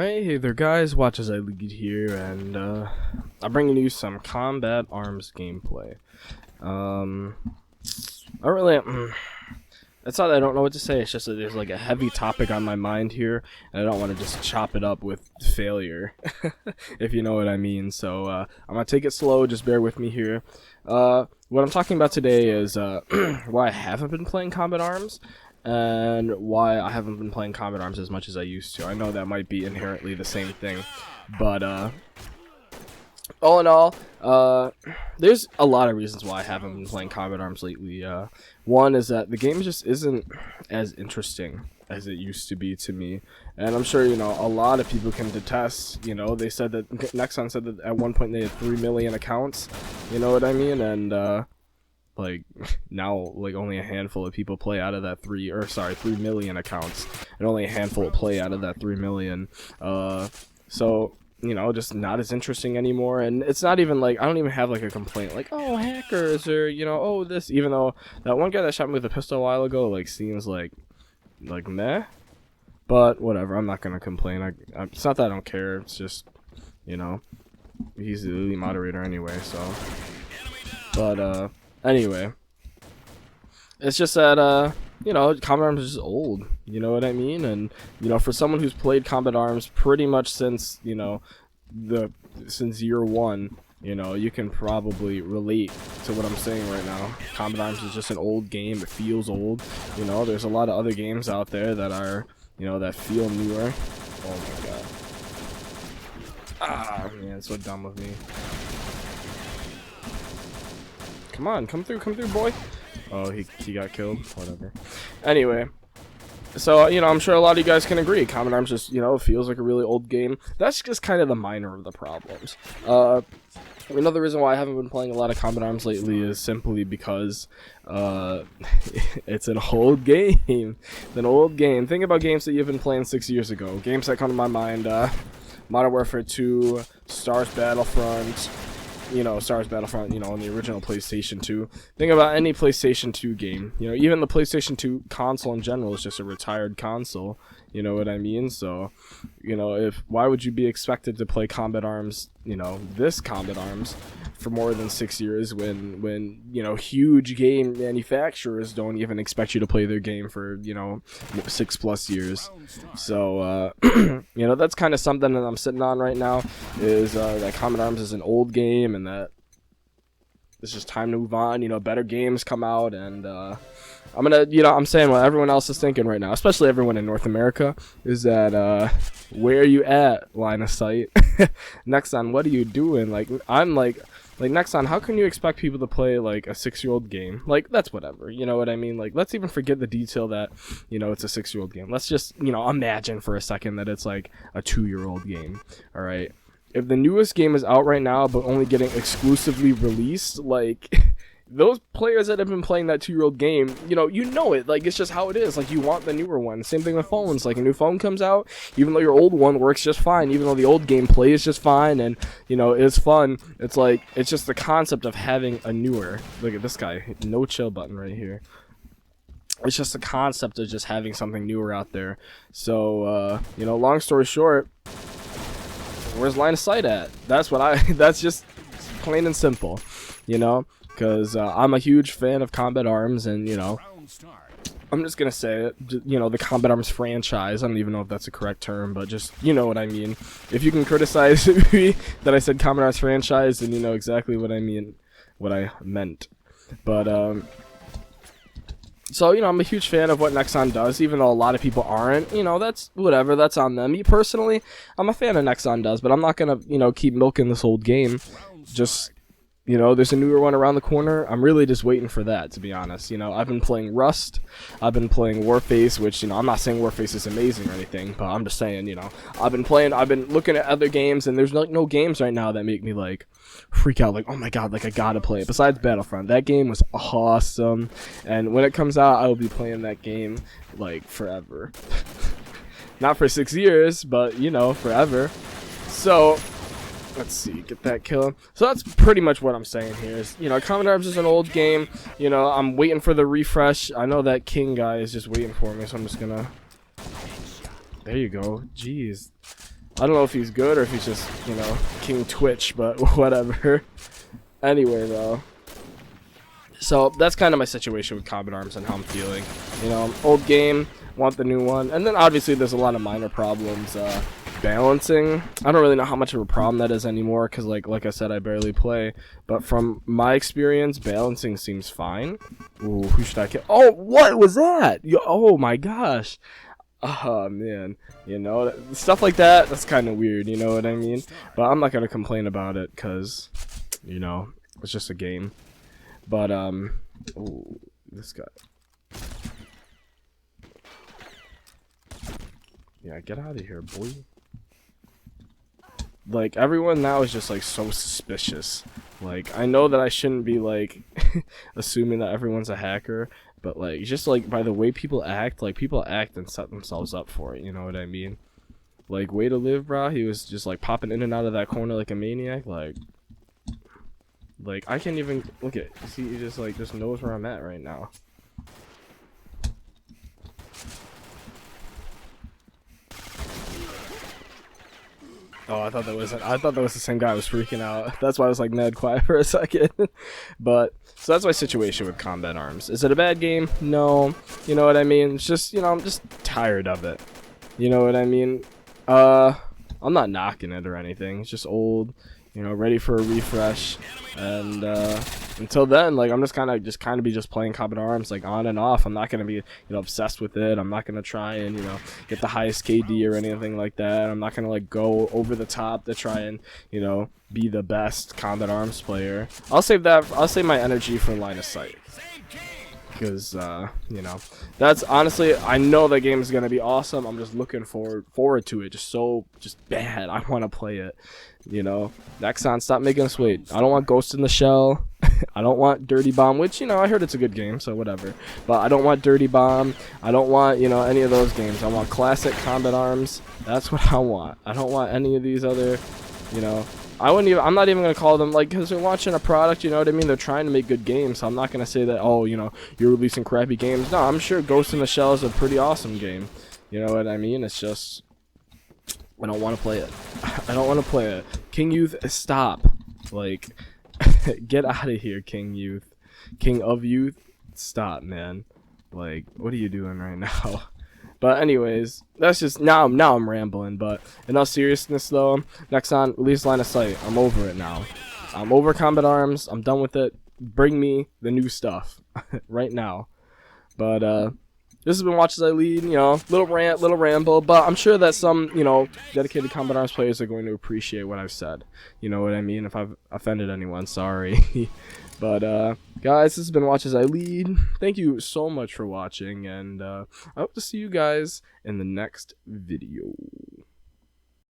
Alright, hey there guys, watch as I lead here, and I'm bringing you some Combat Arms gameplay. I really, it's not that I don't know what to say, it's just that there's like a heavy topic on my mind here, and I don't want to just chop it up with failure, if you know what I mean. So I'm going to take it slow, just bear with me here. What I'm talking about today is why I haven't been playing Combat Arms, and why I haven't been playing Combat Arms as much as I used to. I know that might be inherently the same thing, but all in all, there's a lot of reasons why I haven't been playing Combat Arms lately. One is that the game just isn't as interesting as it used to be to me, and I'm sure, you know, a lot of people can detest. You know, they said that Nexon said that at one point they had 3 million accounts, you know what I mean, and like now, like only a handful of people play out of that 3 million accounts, and only a handful play out of that 3 million. So, you know, just not as interesting anymore. And it's not even like, I don't even have like a complaint like, oh, hackers, or, you know, oh, this, even though that one guy that shot me with a pistol a while ago like seems like meh, but whatever, I'm not gonna complain. It's not that I don't care, it's just, you know, he's the elite moderator anyway. So, but anyway, it's just that, you know, Combat Arms is just old, you know what I mean? And, you know, for someone who's played Combat Arms pretty much since, you know, since year one, you know, you can probably relate to what I'm saying right now. Combat Arms is just an old game, it feels old, you know, there's a lot of other games out there that are, you know, that feel newer. Oh my god. Ah, man, it's so dumb of me. Come on, come through, boy. Oh, he got killed. Whatever. Anyway, so, you know, I'm sure a lot of you guys can agree. Combat Arms just, you know, feels like a really old game. That's just kind of the minor of the problems. Another reason why I haven't been playing a lot of Combat Arms lately is simply because it's an old game. It's an old game. Think about games that you've been playing 6 years ago. Games that come to my mind: Modern Warfare 2, Star Wars Battlefront. You know, Star Wars Battlefront, you know, on the original PlayStation 2. Think about any PlayStation 2 game. You know, even the PlayStation 2 console in general is just a retired console. You know what I mean? So, you know, why would you be expected to play Combat Arms, you know, this Combat Arms, for more than 6 years when, you know, huge game manufacturers don't even expect you to play their game for, you know, 6+ years. So, you know, that's kind of something that I'm sitting on right now, is that Combat Arms is an old game, and that it's just time to move on. You know, better games come out, and I'm gonna, you know, I'm saying what everyone else is thinking right now, especially everyone in North America, is that where are you at, line of sight? Nexon, what are you doing? Like, I'm like Nexon, how can you expect people to play like a 6-year-old game? Like, that's whatever, you know what I mean? Like, let's even forget the detail that, you know, it's a 6-year-old game. Let's just, you know, imagine for a second that it's like a 2-year-old game. All right, if the newest game is out right now but only getting exclusively released, like those players that have been playing that 2-year-old game, you know it, like, it's just how it is. Like, you want the newer one. Same thing with phones. Like, a new phone comes out, even though your old one works just fine, even though the old game plays just fine, and, you know, it's fun. It's like, it's just the concept of having a newer, look at this guy, no chill button right here. It's just the concept of just having something newer out there. So, you know, long story short, where's line of sight at? That's just plain and simple, you know? Because I'm a huge fan of Combat Arms, and, you know, I'm just gonna say it, you know, the Combat Arms franchise. I don't even know if that's a correct term, but just, you know what I mean. If you can criticize me that I said Combat Arms franchise, then you know exactly what I mean, what I meant. But so, you know, I'm a huge fan of what Nexon does, even though a lot of people aren't. You know, that's whatever, that's on them. Me personally, I'm a fan of Nexon does, but I'm not gonna, you know, keep milking this old game. Just, you know, there's a newer one around the corner. I'm really just waiting for that, to be honest. You know, I've been playing Rust. I've been playing Warface, which, you know, I'm not saying Warface is amazing or anything, but I'm just saying, you know, I've been looking at other games, and there's no games right now that make me, like, freak out, like, oh my god, like, I gotta play it. Besides Battlefront. That game was awesome, and when it comes out, I will be playing that game, like, forever. Not for 6 years, but, you know, forever. So, let's see, get that kill. So that's pretty much what I'm saying here is, you know, Combat Arms is an old game. You know, I'm waiting for the refresh. I know that King guy is just waiting for me, so I'm just gonna... There you go. Jeez. I don't know if he's good or if he's just, you know, King Twitch, but whatever. Anyway, though. So that's kind of my situation with Combat Arms and how I'm feeling. You know, old game, want the new one. And then obviously there's a lot of minor problems. Balancing, I don't really know how much of a problem that is anymore because like I said, I barely play. But from my experience, balancing seems fine. Ooh, who should I kill? Oh, what was that? Oh my gosh. Oh man, you know, stuff like that, that's kind of weird, you know what I mean? But I'm not gonna complain about it because, you know, it's just a game. But ooh, this guy. Yeah, get out of here, boy. Like, everyone now is just like so suspicious. Like, I know that I shouldn't be like assuming that everyone's a hacker, but like just like by the way people act, like people act and set themselves up for it, you know what I mean? Like, way to live, bro. He was just like popping in and out of that corner like a maniac. Like I can't even look at. See, he just like just knows where I'm at right now. Oh, I thought that was the same guy. I was freaking out. That's why I was like, Ned, quiet for a second. But so that's my situation with Combat Arms. Is it a bad game? No. You know what I mean? It's just, you know, I'm just tired of it. You know what I mean? I'm not knocking it or anything. It's just old, you know, ready for a refresh. And until then, like, I'm just kind of be playing Combat Arms like on and off. I'm not gonna be, you know, obsessed with it. I'm not gonna try and, you know, get the highest KD or anything like that. I'm not gonna like go over the top to try and, you know, be the best Combat Arms player. I'll save my energy for Line of Sight. Because, you know, that's honestly, I know that game is going to be awesome. I'm just looking forward to it. Just bad. I want to play it, you know. Nexon, stop making us wait. I don't want Ghost in the Shell. I don't want Dirty Bomb, which, you know, I heard it's a good game, so whatever. But I don't want Dirty Bomb. I don't want, you know, any of those games. I want classic Combat Arms. That's what I want. I don't want any of these other, you know. I'm not even going to call them, like, because they're launching a product, you know what I mean? They're trying to make good games, so I'm not going to say that, oh, you know, you're releasing crappy games. No, I'm sure Ghost in the Shell is a pretty awesome game. You know what I mean? It's just, I don't want to play it. I don't want to play it. King Youth, stop. Like, get out of here, King Youth. King of Youth, stop, man. Like, what are you doing right now? But anyways, that's just, now I'm rambling, but in all seriousness though, Nexon, release Line of Sight. I'm over it now. I'm over Combat Arms. I'm done with it. Bring me the new stuff right now. But this has been Watch As I Lead, you know, little rant, little ramble, but I'm sure that some, you know, dedicated Combat Arms players are going to appreciate what I've said. You know what I mean? If I've offended anyone, sorry. But, guys, this has been Watch As I Lead. Thank you so much for watching, and I hope to see you guys in the next video.